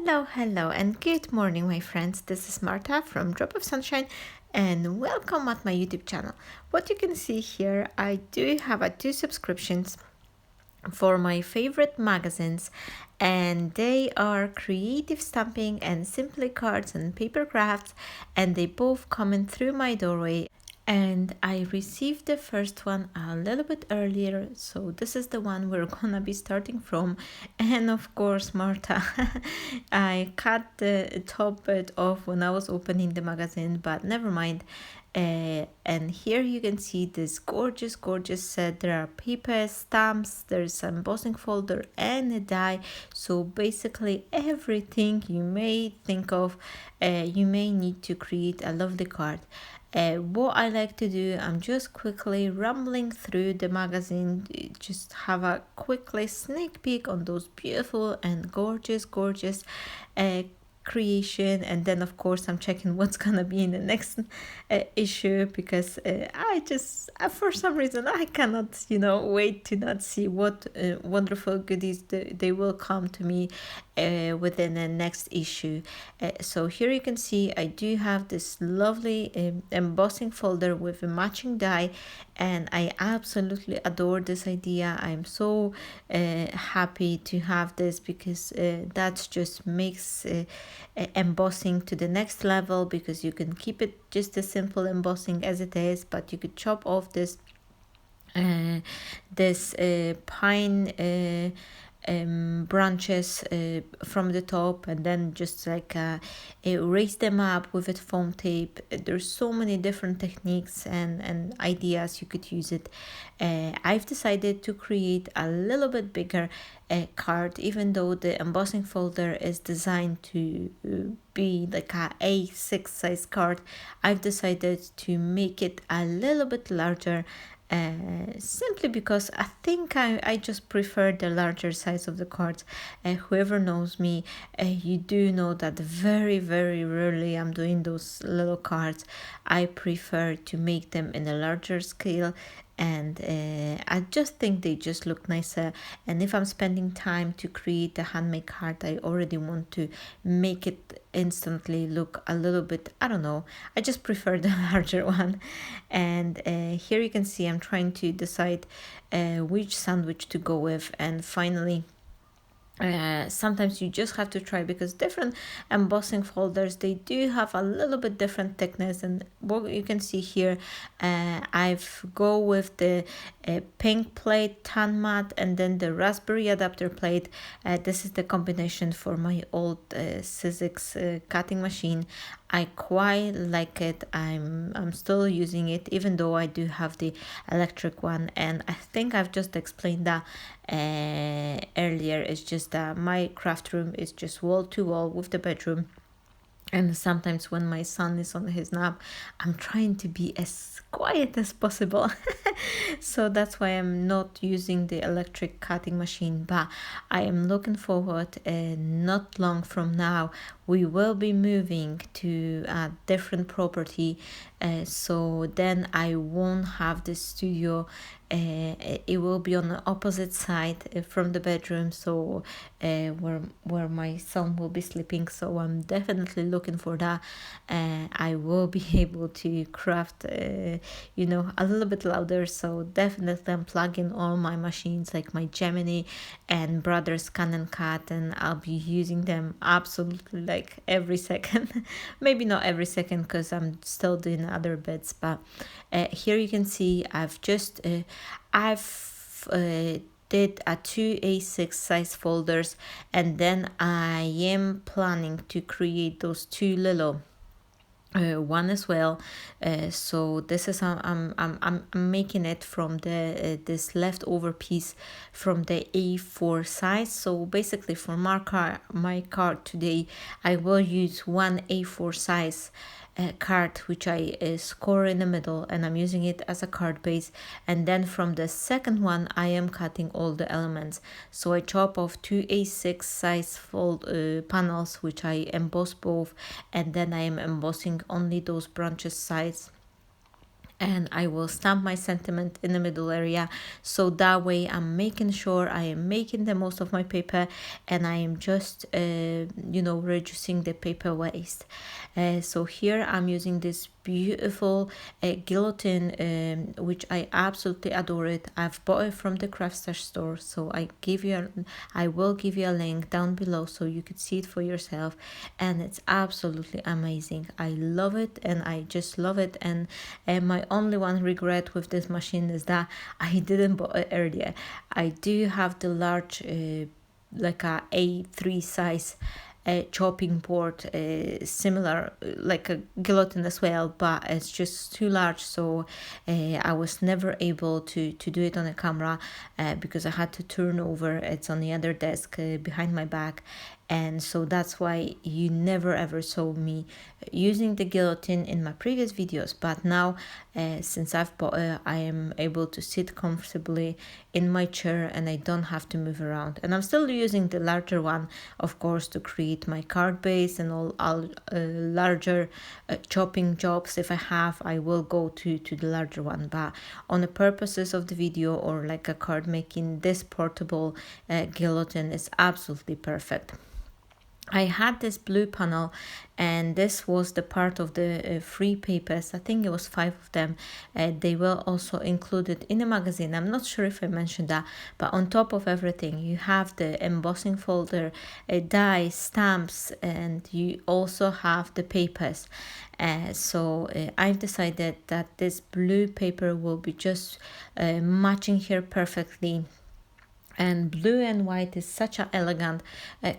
Hello, and good morning, my friends. This is Marta from Drop of Sunshine, and welcome at my YouTube channel. What you can see here, I do have two subscriptions for my favorite magazines, and they are Creative Stamping and Simply Cards and Paper Crafts, and they both come in through my doorway. And I received the first one a little bit earlier, so this is the one we're gonna be starting from. And of course, Marta, I cut the top bit off when I was opening the magazine, but never mind. And here you can see this gorgeous set. There are paper stamps, there's an embossing folder and a die. So basically everything you may think of, you may need to create a lovely card. What I like to do, I'm just quickly rambling through the magazine, just have a quickly sneak peek on those beautiful and gorgeous creation, and then of course I'm checking what's gonna be in the next issue, because I just for some reason I cannot wait to not see what wonderful goodies they will come to me within the next issue. So here you can see I do have this lovely embossing folder with a matching die, and I absolutely adore this idea. I'm so happy to have this, because that just makes embossing to the next level, because you can keep it just a simple embossing as it is, but you could chop off this pine branches from the top, and then just like erase them up with a foam tape. There's so many different techniques and ideas you could use it. I've decided to create a little bit bigger card, even though the embossing folder is designed to be like a A6 size card. I've decided to make it a little bit larger, simply because I think I just prefer the larger size of the cards. Whoever knows me, you do know that very rarely I'm doing those little cards. I prefer to make them in a larger scale, and I just think they just look nicer. And if I'm spending time to create a handmade card, I already want to make it instantly look a little bit, I don't know, I just prefer the larger one. And here you can see I'm trying to decide which sandwich to go with, and finally sometimes you just have to try, because different embossing folders, they do have a little bit different thickness. And what you can see here, I've go with the pink plate tan mat, and then the raspberry adapter plate. This is the combination for my old Sizzix cutting machine. I quite like it. I'm still using it, even though I do have the electric one. And I think I've just explained that earlier. It's just that my craft room is just wall to wall with the bedroom. And sometimes when my son is on his nap, I'm trying to be as quiet as possible. So that's why I'm not using the electric cutting machine. But I am looking forward, not long from now, we will be moving to a different property. So then I won't have the studio. It will be on the opposite side from the bedroom, so where my son will be sleeping. So I'm definitely looking for that. I will be able to craft a little bit louder. So definitely I'm plugging all my machines, like my Gemini and Brothers Scan and Cut, and I'll be using them absolutely like every second. Maybe not every second, because I'm still doing other bits. But here you can see I've just did a 2 A6 size folders, and then I am planning to create those two little one as well. So this is I'm making it from the this leftover piece from the A4 size. So basically for my card today, I will use one A4 size card, which I score in the middle, and I'm using it as a card base. And then from the second one, I am cutting all the elements. So I chop off two A6 size fold panels, which I emboss both, and then I am embossing only those branches sides. and I will stamp my sentiment in the middle area, so that way I'm making sure I am making the most of my paper, and I am just reducing the paper waste. So here I'm using this beautiful guillotine, which I absolutely adore it. I've bought it from the craft stash store, so I will give you a link down below so you could see it for yourself, and it's absolutely amazing. I love it, and I just love it. And my only one regret with this machine is that I didn't buy it earlier. I do have the large like a A3 size chopping board, similar like a guillotine as well, but it's just too large, so I was never able to do it on a camera because I had to turn over. It's on the other desk behind my back, and so that's why you never ever saw me using the guillotine in my previous videos. But now since I've bought it, I am able to sit comfortably in my chair and I don't have to move around. And I'm still using the larger one, of course, to create my card base and all larger chopping jobs. If I will go to the larger one, but on the purposes of the video or like a card making, this portable guillotine is absolutely perfect. I had this blue panel, and this was the part of the free papers. I think it was 5 of them. They were also included in the magazine. I'm not sure if I mentioned that, but on top of everything, you have the embossing folder, dies, stamps, and you also have the papers. So I've decided that this blue paper will be just matching here perfectly. And blue and white is such an elegant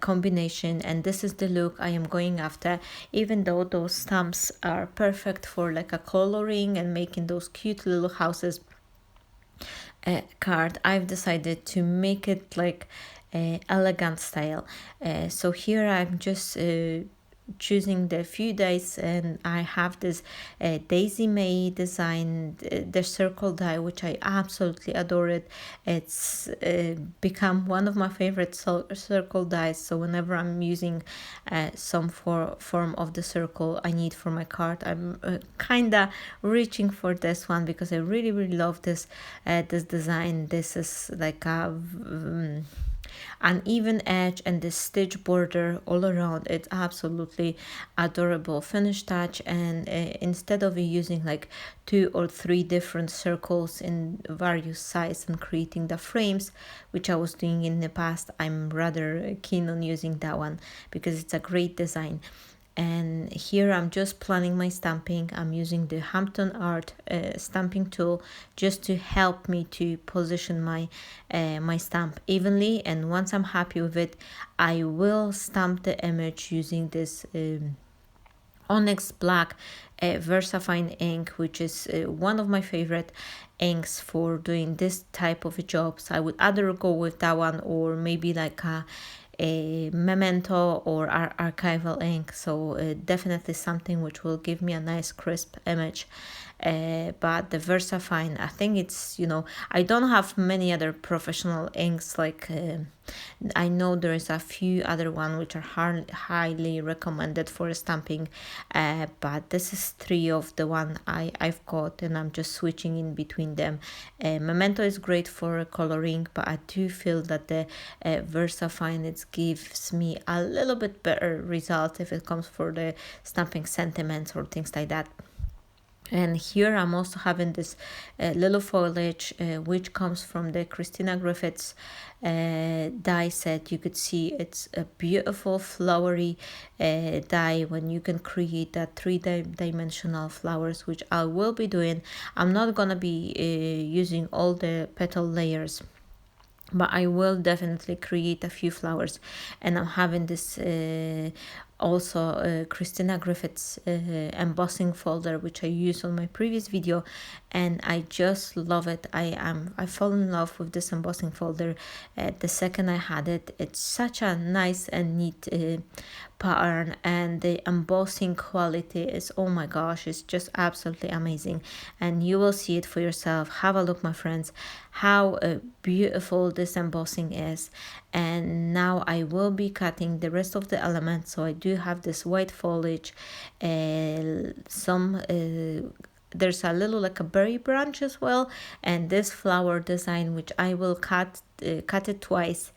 combination, and this is the look I am going after. Even though those stamps are perfect for like a coloring and making those cute little houses card, I've decided to make it like elegant style. So here I'm just choosing the few dies, and I have this Daisy May design, the circle die, which I absolutely adore it. It's become one of my favorite circle dies, so whenever I'm using some form of the circle I need for my card, I'm kinda reaching for this one because I really love this design. This is like a an even edge and the stitch border all around. It's absolutely adorable finish touch. And instead of using like 2 or 3 different circles in various size and creating the frames, which I was doing in the past, I'm rather keen on using that one because it's a great design. And here I'm just planning my stamping. I'm using the Hampton Art stamping tool just to help me to position my my stamp evenly. And once I'm happy with it, I will stamp the image using this Onyx Black VersaFine ink, which is one of my favorite inks for doing this type of jobs. I would either go with that one or maybe like a Memento or archival ink, so definitely something which will give me a nice crisp image. But the VersaFine, I think it's, I don't have many other professional inks like I know there is a few other one which are highly recommended for stamping, but this is 3 of the one I've got, and I'm just switching in between them. Memento is great for coloring, but I do feel that the VersaFine, it gives me a little bit better result if it comes for the stamping sentiments or things like that. And here I'm also having this little foliage which comes from the Christina Griffiths die set. You could see it's a beautiful flowery die when you can create that 3-dimensional flowers, which I will be doing. I'm not gonna be using all the petal layers, but I will definitely create a few flowers. And I'm having this also Christina Griffiths embossing folder, which I used on my previous video, and I just love it. I fell in love with this embossing folder the second I had it. It's such a nice and neat pattern, and the embossing quality is, oh my gosh, it's just absolutely amazing. And you will see it for yourself. Have a look, my friends, how beautiful this embossing is. And now I will be cutting the rest of the elements. So I do have this white foliage, some there's a little like a berry branch as well, and this flower design, which I will cut it twice,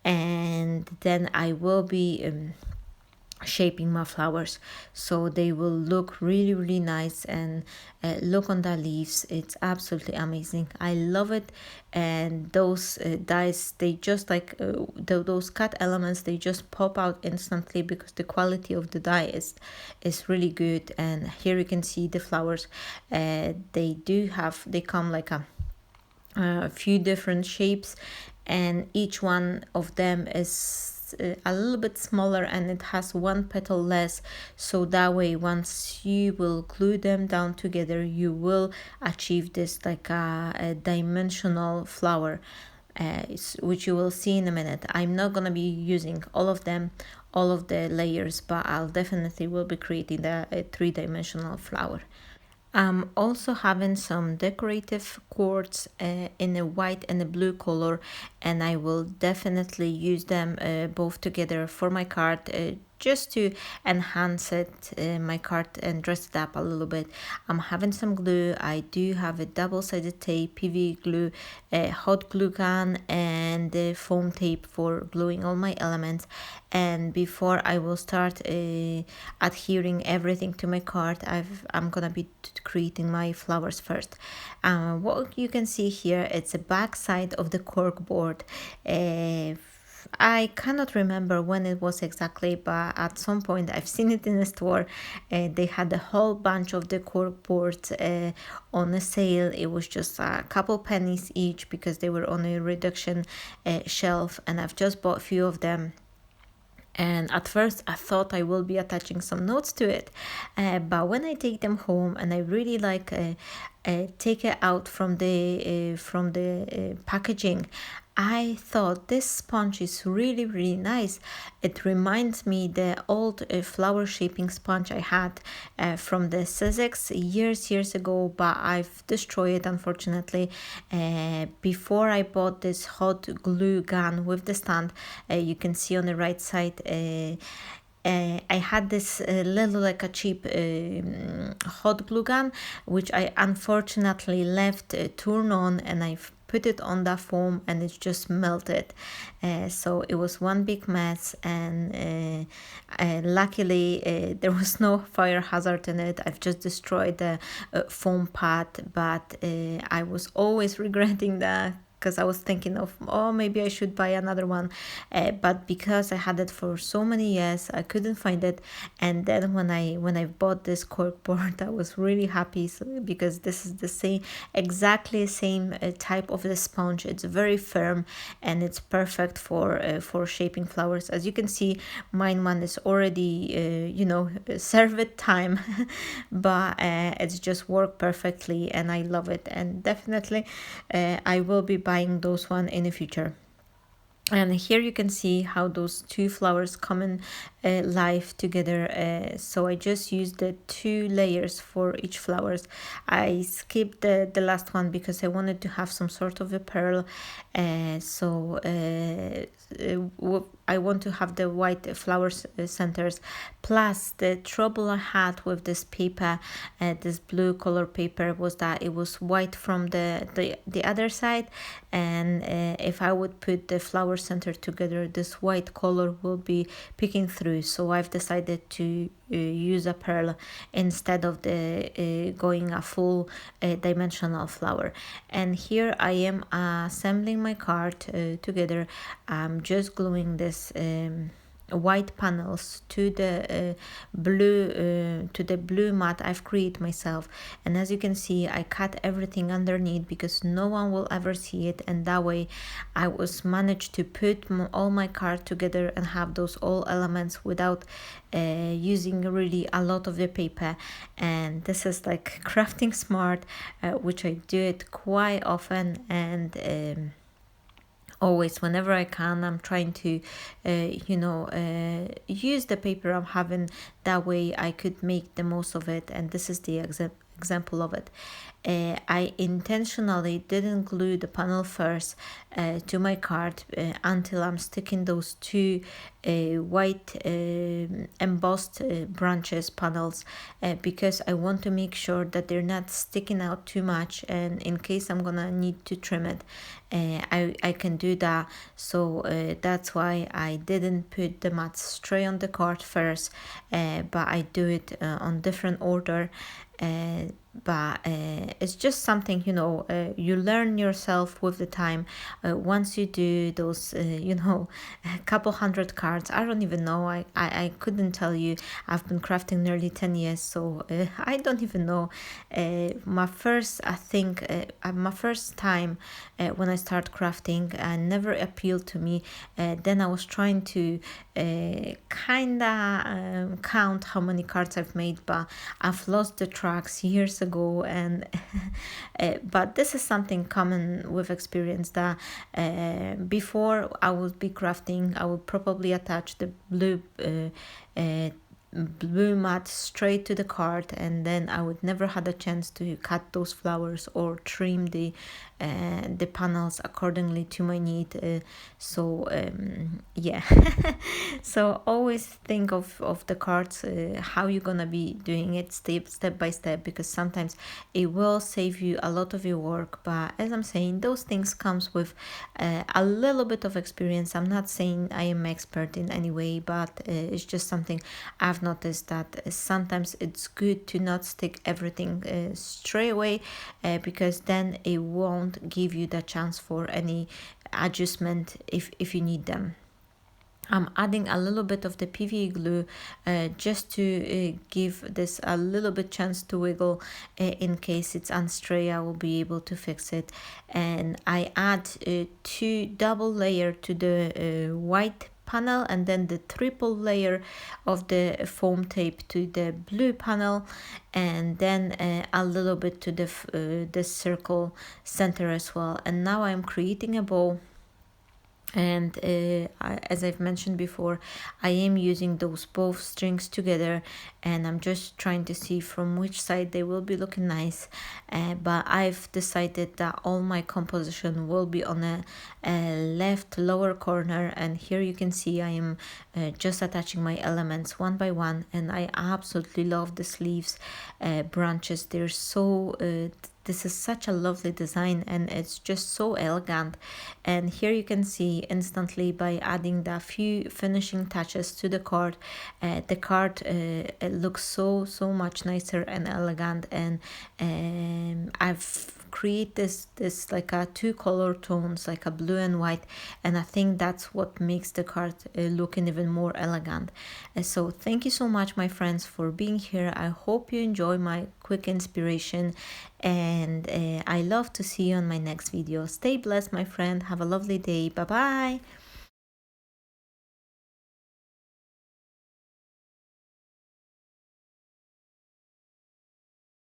and then I will be shaping my flowers so they will look really nice. And look on the leaves, it's absolutely amazing. I love it. And those dies, they just like those cut elements, they just pop out instantly because the quality of the dye is really good. And here you can see the flowers. They come like a few different shapes, and each one of them is a little bit smaller, and it has one petal less, so that way once you will glue them down together, you will achieve this like a dimensional flower, which you will see in a minute. I'm not gonna be using all of them, all of the layers, but I'll definitely will be creating a three-dimensional flower. I'm also having some decorative quartz in a white and a blue color, and I will definitely use them both together for my card, just to enhance it, my card, and dress it up a little bit. I'm having some glue. I do have a double-sided tape, PV glue, a hot glue gun, and the foam tape for gluing all my elements. And before I will start adhering everything to my card, I'm gonna be creating my flowers first. What you can see here, it's the back side of the cork board. I cannot remember when it was exactly, but at some point I've seen it in a store. They had a whole bunch of the cork boards on a sale. It was just a couple pennies each because they were on a reduction shelf, and I've just bought a few of them. And at first I thought I will be attaching some notes to it, but when I take them home and I really like take it out from the packaging, I thought this sponge is really nice. It reminds me the old flower shaping sponge I had from the Sussex years ago, but I've destroyed it unfortunately. Before I bought this hot glue gun with the stand, you can see on the right side, I had this little like a cheap hot glue gun, which I unfortunately left turned on, and I've put it on the foam and it just melted. So it was one big mess, and luckily there was no fire hazard in it. I've just destroyed the foam pad, but I was always regretting that, because I was thinking of, oh, maybe I should buy another one, but because I had it for so many years, I couldn't find it. And then when I bought this cork board, I was really happy, because this is the same, exactly same type of the sponge. It's very firm and it's perfect for shaping flowers. As you can see, mine one is already serve it time, but it's just worked perfectly, and I love it. And definitely I will be buying those one in the future. And here you can see how those two flowers come in live together. So I just used the 2 layers for each flowers. I skipped the last one because I wanted to have some sort of a pearl. So I want to have the white flower centers. Plus, the trouble I had with this paper, this blue color paper, was that it was white from the other side, and if I would put the flower center together, this white color will be peeking through. So I've decided to use a pearl instead of the going a full dimensional flower. And here I am assembling my card together. I'm just gluing this white panels to the blue mat I've created myself. And as you can see, I cut everything underneath because no one will ever see it, and that way I was managed to put all my card together and have those all elements without using really a lot of the paper. And this is like crafting smart, which I do it quite often, and always whenever I can, I'm trying to use the paper I'm having. That way I could make the most of it, and this is the example of it. I intentionally didn't glue the panel first to my card until I'm sticking those two white embossed branches panels, because I want to make sure that they're not sticking out too much, and in case I'm gonna need to trim it, I can do that. So that's why I didn't put the mats straight on the card first, but I do it on different order. But it's just something, you learn yourself with the time. Once you do those a couple hundred cards, I don't even know, I couldn't tell you. I've been crafting nearly 10 years, so I don't even know. My first time when I started crafting, never appealed to me. Then I was trying to kinda count how many cards I've made, but I've lost the tracks years ago. And but this is something common with experience, that before I would be crafting, I would probably attach the blue mat straight to the card, and then I would never had a chance to cut those flowers or trim the panels accordingly to my need. Yeah. So always think of the cards, how you're gonna be doing it step by step, because sometimes it will save you a lot of your work. But as I'm saying, those things comes with a little bit of experience. I'm not saying I am expert in any way, but it's just something I've noticed, that sometimes it's good to not stick everything straight away, because then it won't give you the chance for any adjustment if you need them. I'm adding a little bit of the PVA glue just to give this a little bit chance to wiggle. In case it's unstray, I will be able to fix it. And I add 2 double layer to the white panel, and then the triple layer of the foam tape to the blue panel, and then a little bit to the circle center as well. And now I'm creating a bow. And as I've mentioned before, I am using those both strings together, and I'm just trying to see from which side they will be looking nice. But I've decided that all my composition will be on a left lower corner, and here you can see I am just attaching my elements one by one. And I absolutely love the sleeves branches. They're so this is such a lovely design, and it's just so elegant. And here you can see instantly, by adding the few finishing touches to the card, the card it looks so much nicer and elegant. And I've create this like a 2 color tones, like a blue and white, and I think that's what makes the card looking even more elegant. So thank you so much, my friends, for being here. I hope you enjoy my quick inspiration, and I love to see you on my next video. Stay blessed, my friend. Have a lovely day. Bye bye.